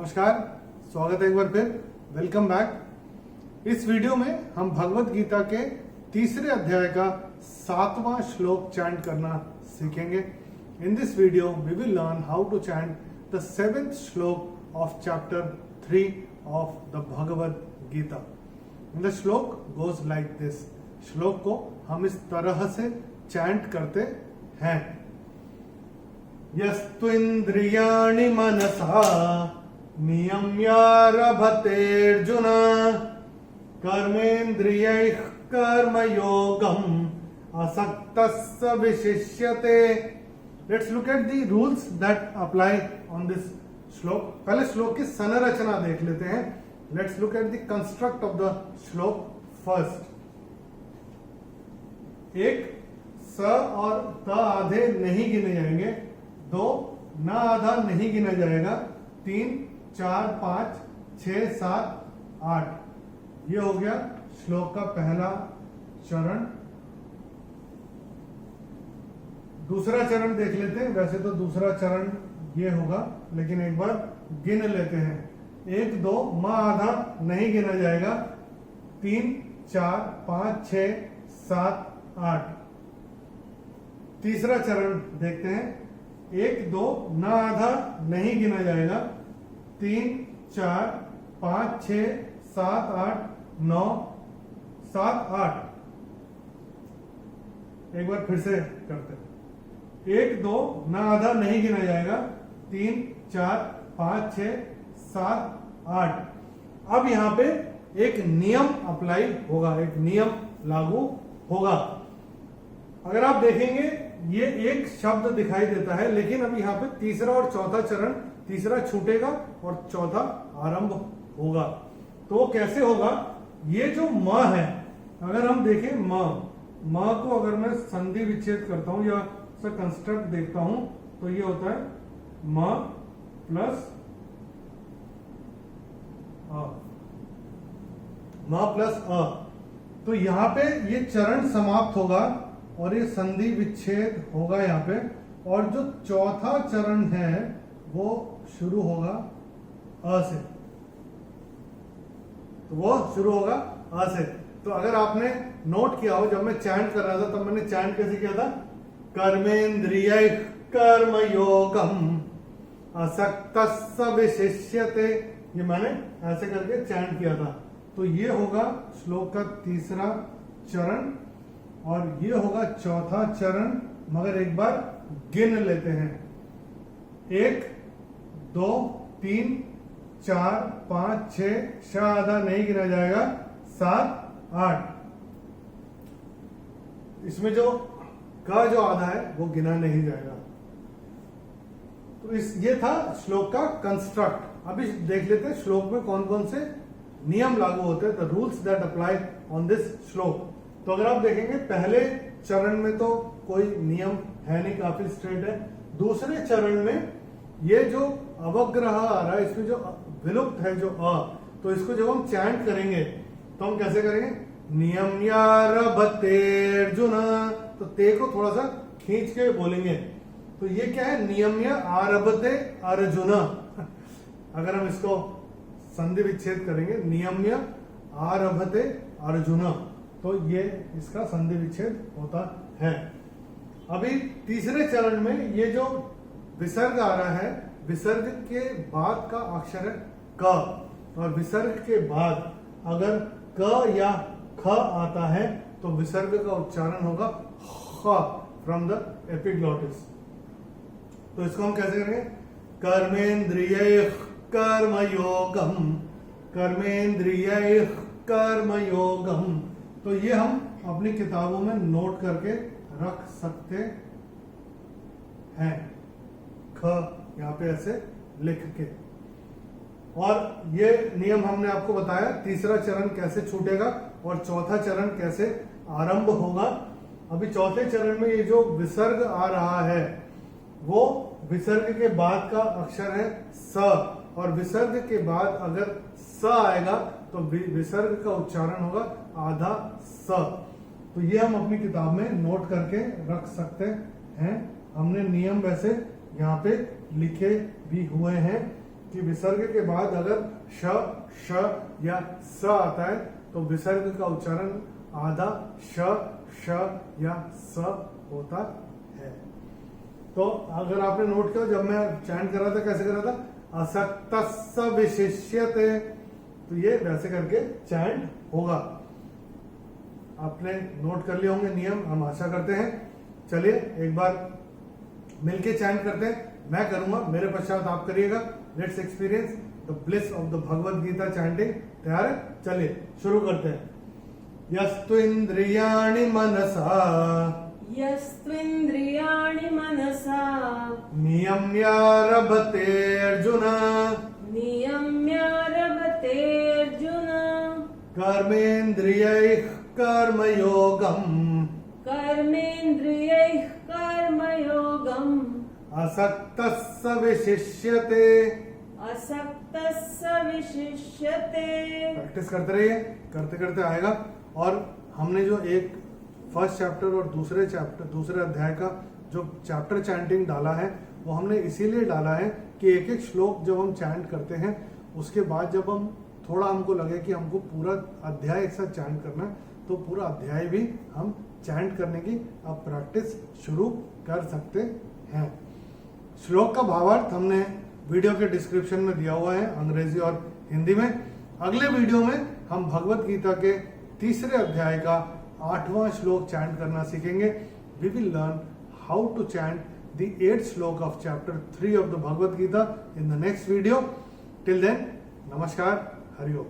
नमस्कार, स्वागत है एक बार फिर। Welcome back. इस वीडियो में हम भगवत गीता के तीसरे अध्याय का 7वां श्लोक चैंट करना सीखेंगे। In this video we will learn how to chant the 7th shloka of chapter 3 of the Bhagavad Gita. The shloka goes like this. श्लोक को हम इस तरह से चैंट करते हैं। यस्त्विन्द्रियाणि मनसा नियम्यारभतेऽर्जुन कर्मेन्द्रियैः कर्मयोगम् असक्तः स विशिष्यते। Let's look at the rules that apply on this श्लोक। पहले श्लोक की संरचना देख लेते हैं। Let's look at the construct of the श्लोक फर्स्ट। एक स और त आधे नहीं गिने जाएंगे, 2 न आधा नहीं गिना जाएगा, 3 4 5 6 7 8। ये हो गया श्लोक का पहला चरण। दूसरा चरण देख लेते हैं। वैसे तो दूसरा चरण ये होगा, लेकिन एक बार गिन लेते हैं। 1 2 म आधा नहीं गिना जाएगा, 3 4 5 6 7 8। तीसरा चरण देखते हैं। 1 2 न आधा नहीं गिना जाएगा, 3 4 5 6 7 8 9 7 8। एक बार फिर से करते हैं। 1 2 न आधा नहीं गिना जाएगा, 3 4 5 6 7 8। अब यहां पे एक नियम अप्लाई होगा, एक नियम लागू होगा। अगर आप देखेंगे ये एक शब्द दिखाई देता है, लेकिन अब यहाँ पे तीसरा और चौथा चरण, तीसरा छूटेगा और चौथा आरंभ होगा। तो वो कैसे होगा? ये जो म है, अगर हम देखें म को अगर मैं संधि विच्छेद करता हूं या उसका कंस्ट्रक्ट देखता हूं, तो ये होता है म प्लस अ। तो यहां पे ये चरण समाप्त होगा और ये संधि विच्छेद होगा यहाँ पे, और जो चौथा चरण है वो शुरू होगा अ से। तो वो शुरू होगा अ से। तो अगर आपने नोट किया हो, जब मैं चैंट कर रहा था तब मैंने चैंट कैसे किया था? कर्मेन्द्रियैः कर्मयोगम् असक्तः स विशिष्यते। ये मैंने ऐसे करके चैंट किया था। तो ये होगा श्लोक का तीसरा चरण और ये होगा चौथा चरण। मगर एक बार गिन लेते हैं। 1 2 3 4 5 6 आधा नहीं गिना जाएगा, 7 8। इसमें जो का जो आधा है वो गिना नहीं जाएगा। तो ये था श्लोक का कंस्ट्रक्ट। अभी देख लेते हैं श्लोक में कौन कौन से नियम लागू होते हैं, the rules that apply on this श्लोक। तो अगर आप देखेंगे पहले चरण में तो कोई नियम है नहीं, काफी स्ट्रेट है। दूसरे चरण में ये जो अवग्रह आ रहा है, इसमें जो विलुप्त है जो अ, तो इसको जब हम चैंट करेंगे तो हम कैसे करेंगे? नियम्यारभते अर्जुन। तो ते को थोड़ा सा खींच के बोलेंगे। तो ये क्या है? नियम्य आरभते अर्जुन। अगर हम इसको संधि विच्छेद करेंगे, नियम्य आरभते अर्जुन, तो ये इसका संधि विच्छेद होता है। अभी तीसरे चरण में ये जो विसर्ग आ रहा है, विसर्ग के बाद का अक्षर है क, और विसर्ग के बाद अगर क या ख आता है तो विसर्ग का उच्चारण होगा ख फ्रॉम द एपिग्लॉटिस। तो इसको हम कैसे करेंगे? कर्मेन्द्रियैः कर्मयोगम्, कर्मेन्द्रियैः कर्मयोगम्। तो ये हम अपनी किताबों में नोट करके रख सकते हैं, ख यहाँ पे ऐसे लिख के। और ये नियम हमने आपको बताया, तीसरा चरण कैसे छूटेगा और चौथा चरण कैसे आरंभ होगा। अभी चौथे चरण में ये जो विसर्ग आ रहा है वो विसर्ग के बाद का अक्षर है स, और विसर्ग के बाद अगर स आएगा तो विसर्ग का उच्चारण होगा आधा स। तो ये हम अपनी किताब में नोट करके रख सकते हैं। हमने नियम वैसे यहाँ पे लिखे भी हुए हैं। कि विसर्ग के बाद अगर श, श या स आता है तो विसर्ग का उच्चारण आधा श, श या स होता है। तो अगर आपने नोट किया, जब मैं चैंट कर रहा था कैसे कर रहा था, असक्त विशिष्यते, तो ये वैसे करके चैंट होगा। आपने नोट कर लिए होंगे नियम, हम आशा करते हैं। चलिए एक बार मिलके चैंट करते हैं, मैं करूंगा, मेरे पश्चात आप करिएगा। Let's experience the bliss of the Bhagavad Gita chanting. तैयार है? चलिए शुरू करते हैं। यस्त्विन्द्रियाणि मनसा, यस्त्विन्द्रियाणि मनसा नियम्यारभते अर्जुन, नियम्यारभते अर्जुन, कर्मेन्द्रियैः कर्मयोगम्, कर्मेन्द्रियैः कर्मयोगम्, असक्तः स विशिष्यते। असक्तः स विशिष्यते। प्रैक्टिस करते रहिए, करते करते आएगा। और हमने जो एक फर्स्ट चैप्टर और दूसरे अध्याय का जो चैप्टर चैंटिंग डाला है, वो हमने इसीलिए डाला है कि एक एक श्लोक जब हम चैंट करते हैं, उसके बाद जब हम थोड़ा हमको लगे कि हमको पूरा अध्याय एक साथ चैंट करना है, तो पूरा अध्याय भी हम चैंट करने की अब प्रैक्टिस शुरू कर सकते हैं। श्लोक का भावार्थ हमने वीडियो के डिस्क्रिप्शन में दिया हुआ है, अंग्रेजी और हिंदी में। अगले वीडियो में हम भगवत गीता के तीसरे अध्याय का 8वां श्लोक चैंट करना सीखेंगे। We will learn how to chant the 8th shloka of chapter 3 of the Bhagavad Gita in the next video. Till then, नमस्कार, हरि ओम।